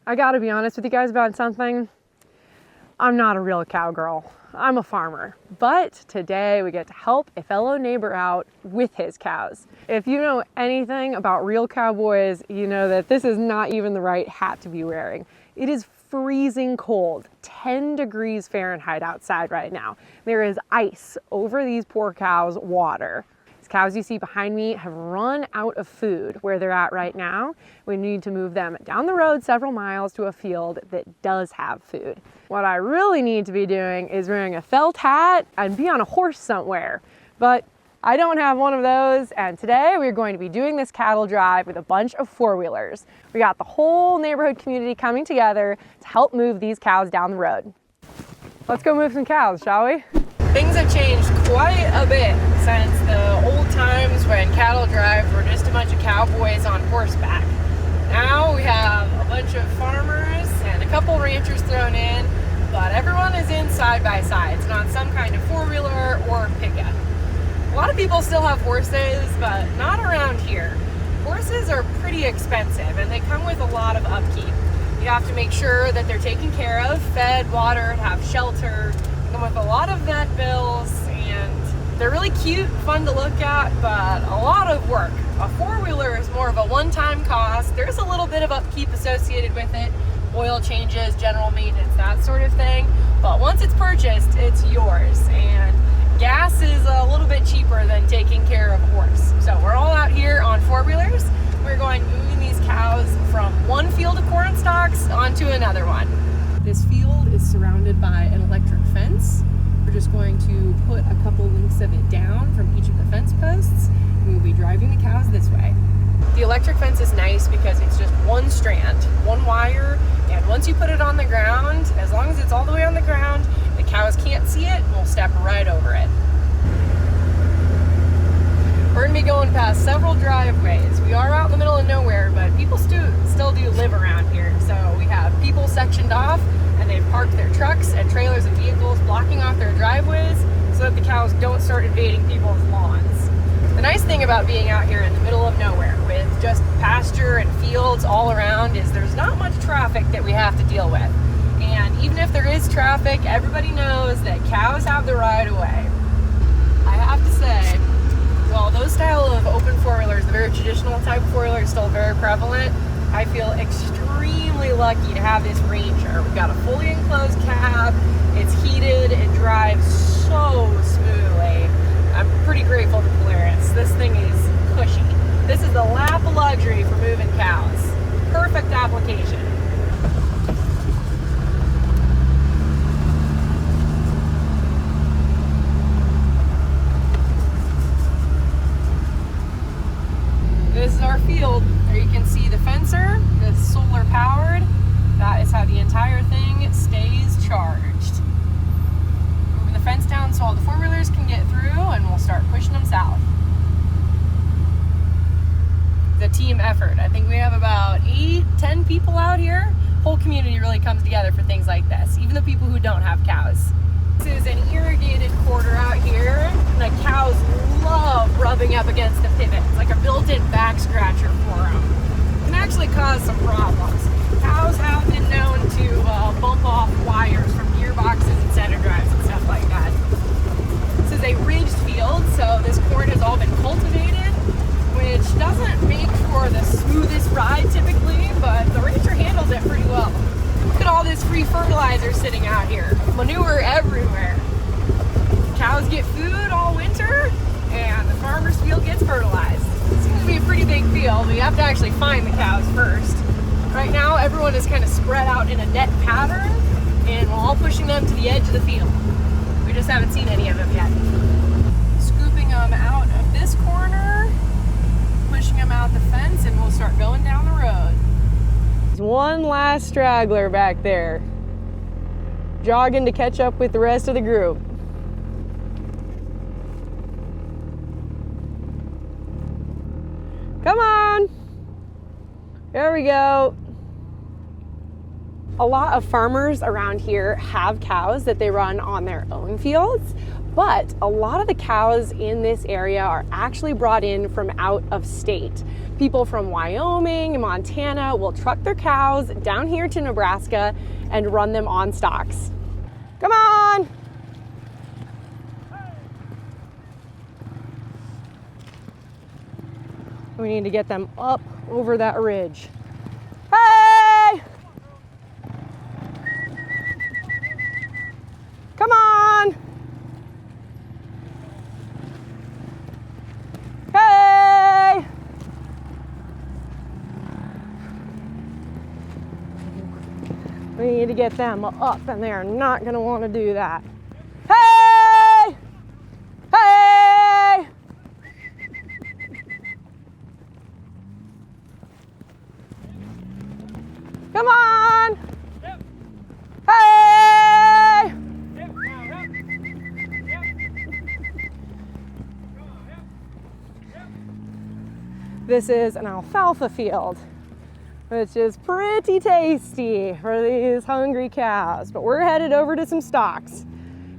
I gotta be honest with you guys about something. I'm not a real cowgirl. I'm a farmer. But today we get to help a fellow neighbor out with his cows. If you know anything about real cowboys, you know that this is not even the right hat to be wearing. It is freezing cold, 10 degrees Fahrenheit outside right now. There is ice over these poor cows' water. These cows you see behind me have run out of food where they're at right now. We need to move them down the road several miles to a field that does have food. What I really need to be doing is wearing a felt hat and be on a horse somewhere. But I don't have one of those, and today we're going to be doing this cattle drive with a bunch of four-wheelers. We got the whole neighborhood community coming together to help move these cows down the road. Let's go move some cows, shall we? Things have changed quite a bit since the old times when cattle drives were just a bunch of cowboys on horseback. Now we have a bunch of farmers and a couple ranchers thrown in, but everyone is in side-by-sides and on some kind of four-wheeler or pickup. A lot of people still have horses, but not around here. Horses are pretty expensive and they come with a lot of upkeep. You have to make sure that they're taken care of, fed, watered, have shelter, come with a lot of vet bills, and they're really cute, fun to look at, but a lot of work. A four-wheeler is more of a one-time cost. There's a little bit of upkeep associated with it, oil changes, general maintenance, that sort of thing. But once it's purchased, it's yours. And gas is a little bit cheaper than taking care of a horse. So we're all out here on four-wheelers. We're going moving these cows from one field of corn stalks onto another one. This field is surrounded by an electric fence. We're just going to put a couple links of it down from each of the fence posts, and we'll be driving the cows this way. The electric fence is nice because it's just one strand, one wire, and once you put it on the ground, as long as it's all the way on the ground, the cows can't see it and will step right over it. We're going to be going past several driveways. We are out in the middle of nowhere, but people still do live around here. So we have people sectioned off, and they've parked their trucks and trailers and vehicles blocking off their driveways so that the cows don't start invading people's lawns. The nice thing about being out here in the middle of nowhere with just pasture and fields all around is there's not much traffic that we have to deal with. And even if there is traffic, everybody knows that cows have the right of way. I have to say, while those style of open four-wheelers, the very traditional type of four-wheeler, is still very prevalent, I feel extremely lucky to have this Ranger. We've got a fully enclosed cab, it's heated, it drives so smoothly. I'm pretty grateful to Polaris. This thing is cushy. This is the lap of luxury for moving cows. Perfect application. This is our field. There you can see the fencer, the solar powered. That is how the entire thing stays charged. Moving the fence down so all the four-wheelers can get through, and we'll start pushing them south. The team effort. I think we have about 8-10 people out here. Whole community really comes together for things like this, even the people who don't have cows. This is an irrigated quarter out here. The cows love rubbing up against the pivot. It's like a built-in back scratcher for them. It can actually cause some problems. Cows have been known to bump off wires from gearboxes and center drives and stuff like that. This is a ridged field, so this corn has all been cultivated, which doesn't make for the smoothest ride typically, but the Ranger handles it pretty well. Look at all this free fertilizer sitting out here. Manure everywhere. Cows get food all winter, and the farmer's field gets fertilized. It's going to be a pretty big field. We have to actually find the cows first. Right now, everyone is kind of spread out in a net pattern, and we're all pushing them to the edge of the field. We just haven't seen any of them yet. Scooping them out of this corner, pushing them out the fence, and we'll start going down the road. One last straggler back there, jogging to catch up with the rest of the group. Come on! There we go. A lot of farmers around here have cows that they run on their own fields, But a lot of the cows in this area are actually brought in from out of state. People from Wyoming and Montana will truck their cows down here to Nebraska and run them on stocks. Come on! We need to get them up over that ridge. Hey! Come on! Hey! We need to get them up, and they're not gonna want to do that. Hey! Hey! Come on! Yep. Hey! Yep. Yep. This is an alfalfa field, which is pretty tasty for these hungry cows. But we're headed over to some stocks.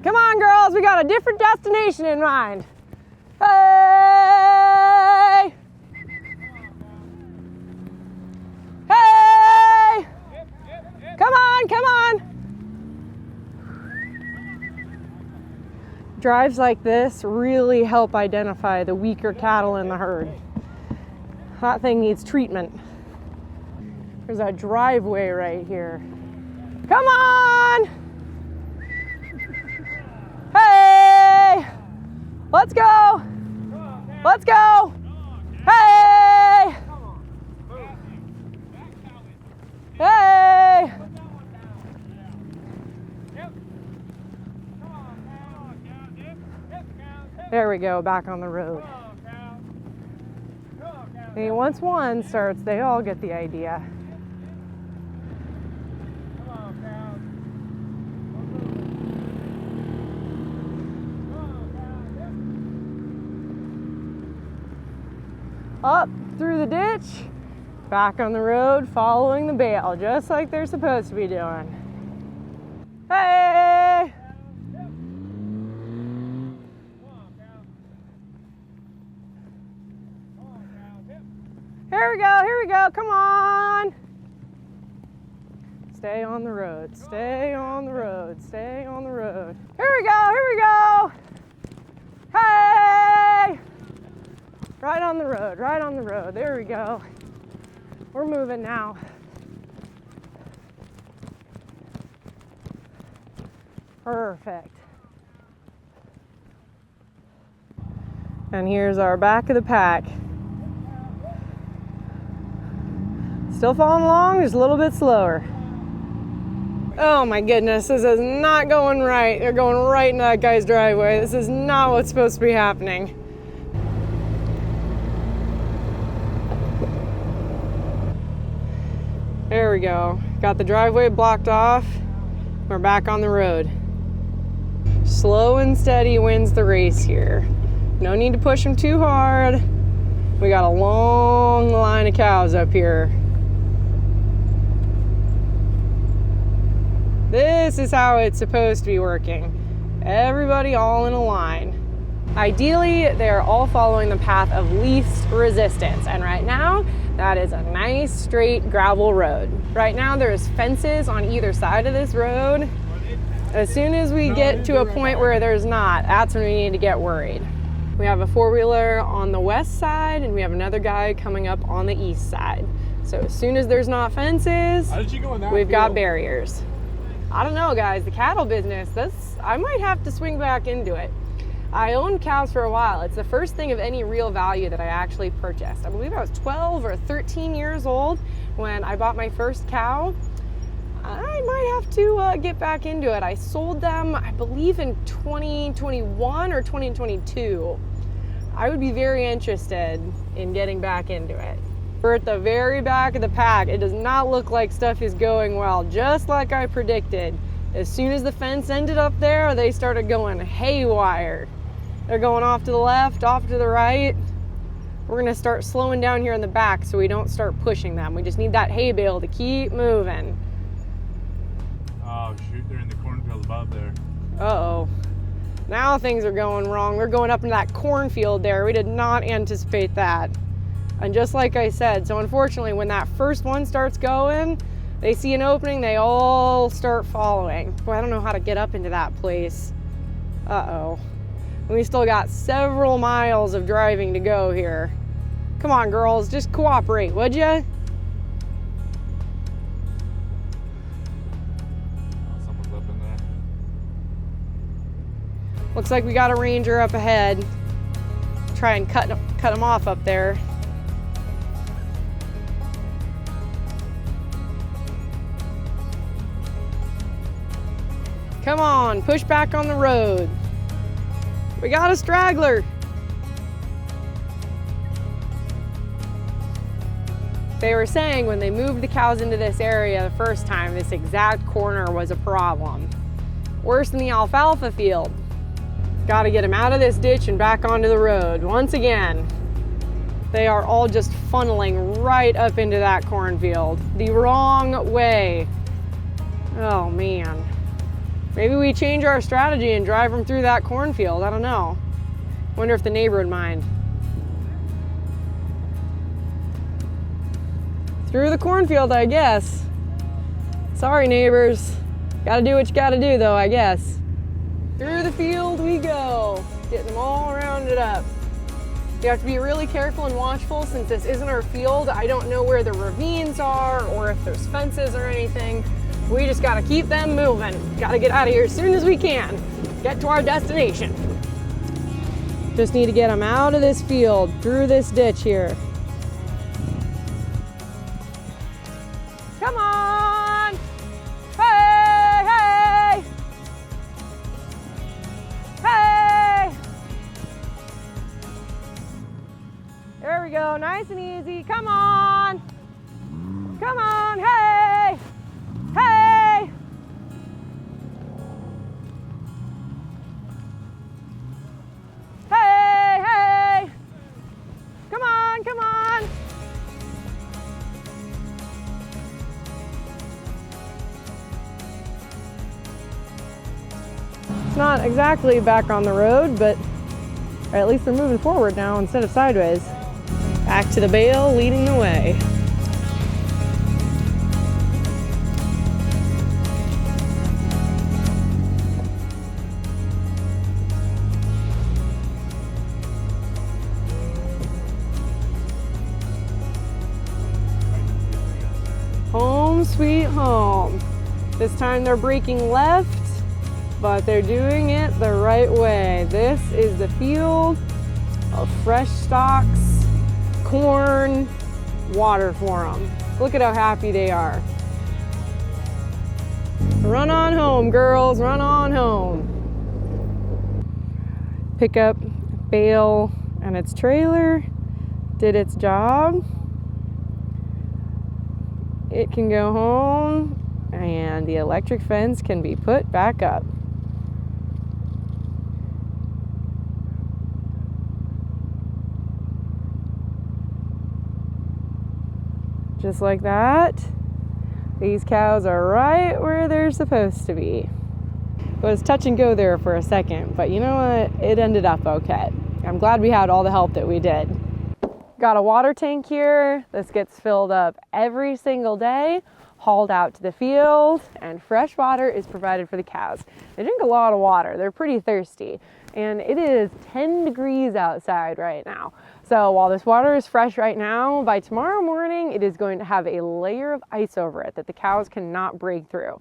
Come on, girls, we got a different destination in mind. Hey! Hey! Come on, come on! Drives like this really help identify the weaker cattle in the herd. That thing needs treatment. There's a driveway right here. Come on! Hey! Let's go! Let's go! Hey! Hey! There we go, back on the road. And once one starts, they all get the idea. Up through the ditch, back on the road, following the bale, just like they're supposed to be doing. Hey! Here we go, come on! Stay on the road, stay on the road, stay on the road. Here we go! Hey! Right on the road, there we go. We're moving now. Perfect. And here's our back of the pack. Still following along, just a little bit slower. Oh my goodness, this is not going right. They're going right in that guy's driveway. This is not what's supposed to be happening. There we go. Got the driveway blocked off. We're back on the road. Slow and steady wins the race here. No need to push them too hard. We got a long line of cows up here. This is how it's supposed to be working. Everybody all in a line. Ideally, they're all following the path of least resistance. And right now, that is a nice straight gravel road. Right now, there's fences on either side of this road. As soon as we get to a point where there's not, that's when we need to get worried. We have a four-wheeler on the west side, and we have another guy coming up on the east side. So as soon as there's not fences, we've got barriers. I don't know, guys, the cattle business, I might have to swing back into it. I owned cows for a while. It's the first thing of any real value that I actually purchased. I believe I was 12 or 13 years old when I bought my first cow. I might have to get back into it. I sold them, I believe, in 2021 or 2022. I would be very interested in getting back into it. We're at the very back of the pack. It does not look like stuff is going well, just like I predicted. As soon as the fence ended up there, they started going haywire. They're going off to the left, off to the right. We're gonna start slowing down here in the back so we don't start pushing them. We just need that hay bale to keep moving. Oh shoot, they're in the cornfield above there. Uh-oh. Now things are going wrong. We're going up into that cornfield there. We did not anticipate that. And just like I said, so unfortunately, when that first one starts going, they see an opening, they all start following. Boy, I don't know how to get up into that place. Uh-oh. We still got several miles of driving to go here. Come on, girls, just cooperate, would ya? Someone's up in there. Looks like we got a ranger up ahead. Try and cut them off up there. Come on, push back on the road. We got a straggler. They were saying when they moved the cows into this area the first time, this exact corner was a problem. Worse than the alfalfa field. Got to get them out of this ditch and back onto the road. Once again, they are all just funneling right up into that cornfield. The wrong way. Oh man. Maybe we change our strategy and drive them through that cornfield. I don't know. Wonder if the neighbor would mind. Through the cornfield, I guess. Sorry, neighbors. Gotta do what you gotta do, though, I guess. Through the field we go. Getting them all rounded up. You have to be really careful and watchful since this isn't our field. I don't know where the ravines are or if there's fences or anything. We just gotta keep them moving. Gotta get out of here as soon as we can. Get to our destination. Just need to get them out of this field, through this ditch here. Come on! Hey, hey! Hey! There we go, nice and easy. Come on! Come on, hey! Hey! Hey, hey! Come on, come on! It's not exactly back on the road, but at least they're moving forward now instead of sideways. Back to the bale, leading the way. Home sweet home. This time they're braking left, but they're doing it the right way. This is the field of fresh stalks, corn, water for them. Look at how happy they are. Run on home, girls, run on home. Pickup, bale, and its trailer did its job. It can go home and the electric fence can be put back up. Just like that. These cows are right where they're supposed to be. It was touch and go there for a second, but you know what? It ended up okay. I'm glad we had all the help that we did. Got a water tank here. This gets filled up every single day, hauled out to the field, and fresh water is provided for the cows. They drink a lot of water. They're pretty thirsty, and it is 10 degrees outside right now. So while this water is fresh right now, by tomorrow morning, it is going to have a layer of ice over it that the cows cannot break through.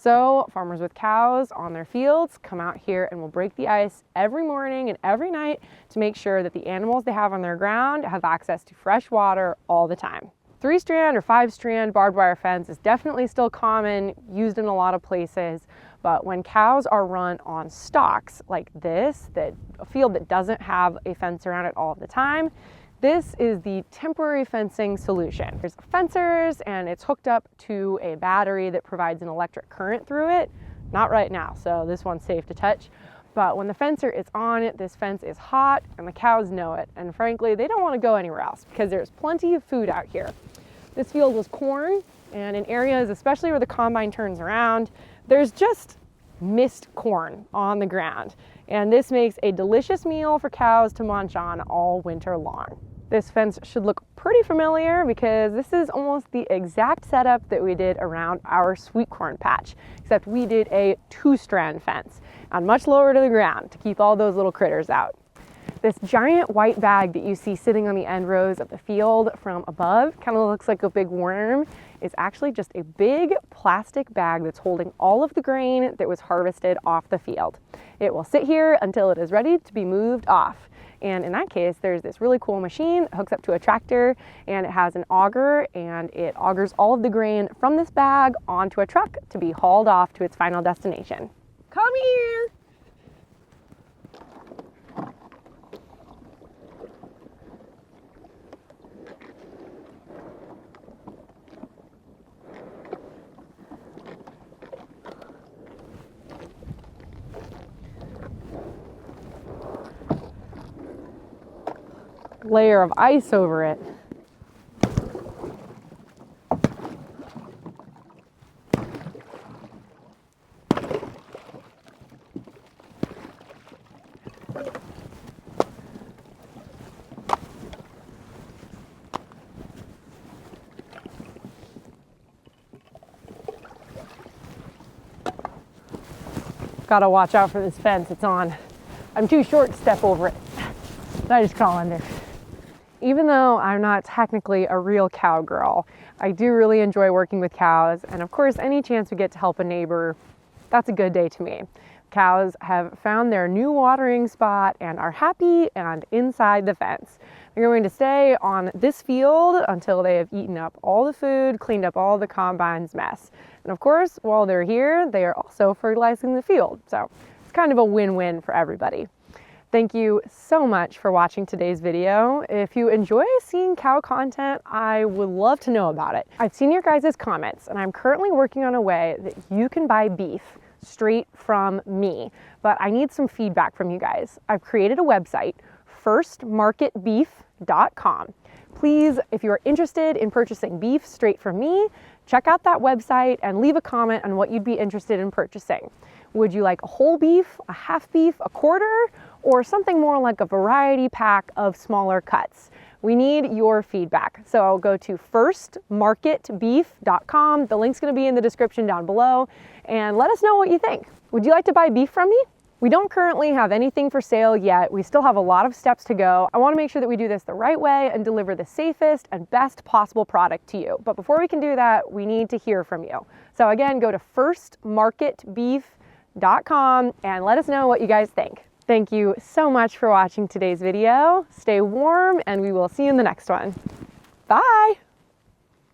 So farmers with cows on their fields come out here and will break the ice every morning and every night to make sure that the animals they have on their ground have access to fresh water all the time. 3-strand or 5-strand barbed wire fence is definitely still common, used in a lot of places, but when cows are run on stalks like this, a field that doesn't have a fence around it all the time, this is the temporary fencing solution. There's fencers and it's hooked up to a battery that provides an electric current through it. Not right now, so this one's safe to touch. But when the fencer is on it, this fence is hot and the cows know it. And frankly, they don't want to go anywhere else because there's plenty of food out here. This field was corn, and in areas, especially where the combine turns around, there's just missed corn on the ground. And this makes a delicious meal for cows to munch on all winter long. This fence should look pretty familiar because this is almost the exact setup that we did around our sweet corn patch, except we did a 2-strand fence and much lower to the ground to keep all those little critters out. This giant white bag that you see sitting on the end rows of the field from above, kind of looks like a big worm, is actually just a big plastic bag that's holding all of the grain that was harvested off the field. It will sit here until it is ready to be moved off. And in that case, there's this really cool machine that hooks up to a tractor, and it has an auger, and it augers all of the grain from this bag onto a truck to be hauled off to its final destination. Come here! Layer of ice over it. Gotta watch out for this fence it's on. I'm too short to step over it. I just crawl under. Even though I'm not technically a real cowgirl, I do really enjoy working with cows, and of course any chance we get to help a neighbor, that's a good day to me. Cows have found their new watering spot and are happy and inside the fence. They're going to stay on this field until they have eaten up all the food, cleaned up all the combine's mess. And of course, while they're here, they are also fertilizing the field. So it's kind of a win-win for everybody. Thank you so much for watching today's video. If you enjoy seeing cow content, I would love to know about it. I've seen your guys' comments, and I'm currently working on a way that you can buy beef straight from me, but I need some feedback from you guys. I've created a website, firstmarketbeef.com. Please, if you're interested in purchasing beef straight from me, check out that website and leave a comment on what you'd be interested in purchasing. Would you like a whole beef, a half beef, a quarter, or something more like a variety pack of smaller cuts? We need your feedback. So I'll go to firstmarketbeef.com. The link's gonna be in the description down below, and let us know what you think. Would you like to buy beef from me? We don't currently have anything for sale yet. We still have a lot of steps to go. I wanna make sure that we do this the right way and deliver the safest and best possible product to you. But before we can do that, we need to hear from you. So again, go to firstmarketbeef.com and let us know what you guys think. Thank you so much for watching today's video. Stay warm, and we will see you in the next one. Bye.